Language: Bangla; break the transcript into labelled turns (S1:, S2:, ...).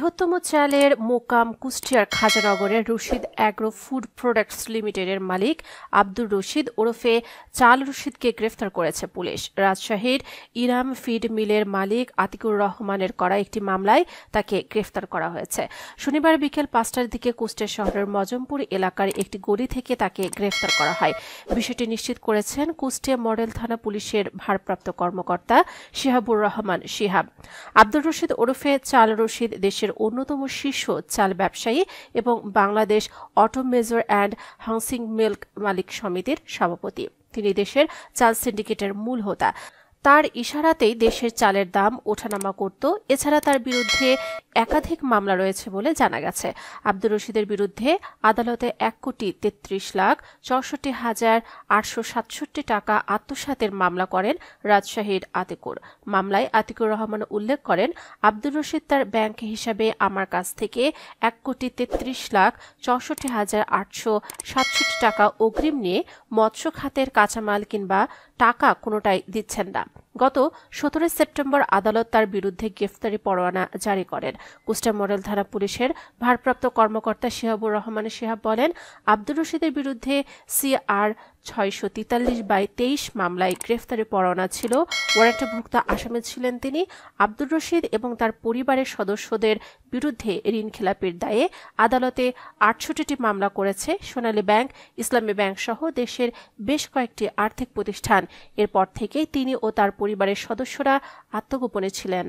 S1: বৃহত্তম চালের মোকাম কুষ্টিয়ার খাজানগরের রশিদ অ্যাগ্রো ফুড প্রোডাক্টস লিমিটেডের মালিক আব্দুর রশিদ ওরফে চাল রশিদকে গ্রেফতার করেছে পুলিশ। রাজশাহীর ইরাম ফিড মিলের মালিক আতিকুর রহমানের করা একটি মামলায় তাকে গ্রেফতার করা হয়েছে। শনিবার বিকেল 5টার দিকে কুষ্টিয়া শহরের মজমপুর এলাকার একটি গলি থেকে তাকে গ্রেফতার করা হয়। বিষয়টি নিশ্চিত করেছেন কুষ্টিয়া মডেল থানা পুলিশের ভারপ্রাপ্ত কর্মকর্তা শিহাবুর রহমান শিহাব। আব্দুর রশিদ ওরফে চাল রশিদ দেশের অন্যতম শীর্ষ চাল ব্যবসায়ী এবং Bangladesh auto major and husking mills মালিক সমিতির সভাপতি। তিনি দেশের চাল সিন্ডিকেটের মূল হোতা। তার ইশারাতেই দেশের চালের দাম ওঠানামা করত। এছাড়া তার বিরুদ্ধে একাধিক মামলা রয়েছে বলে জানা গেছে। আব্দুর রশিদের বিরুদ্ধে আদালতে 1,33,64,867 টাকা আত্মসাতের মামলা করেন রাজশাহীর আতিকুর। মামলায় আতিকুর রহমান উল্লেখ করেন, আব্দুর রশিদ তার ব্যাংক হিসাবে আমার কাছ থেকে 1,33,64,867 টাকা অগ্রিম নিয়ে মৎস্য খাতের কাঁচামাল কিংবা টাকা কোনোটাই দিচ্ছেন না। গত 17 সেপ্টেম্বর আদালত তার বিরুদ্ধে গ্রেফতারি পরোয়ানা জারি করেন। কুষ্টিয়া মডেল থানা পুলিশের ভারপ্রাপ্ত কর্মকর্তা শিহাবুর রহমান শিহাব বলেন, আব্দুর রশিদের বিরুদ্ধে CR 643/23 মামলায় গ্রেফতারি পরোয়ানা ছিল। ওয়ারেন্টভুক্ত আসামি ছিলেন তিনি। আব্দুর রশিদ এবং তার পরিবারের সদস্যদের বিরুদ্ধে ঋণ খেলাপির দায়ে আদালতে 68টি মামলা করেছে সোনালী ব্যাংক, ইসলামী ব্যাংক সহ দেশের বেশ কয়েকটি আর্থিক প্রতিষ্ঠান। এরপর থেকেই তিনি ও তার পরিবারের সদস্যরা আত্মগোপনে ছিলেন।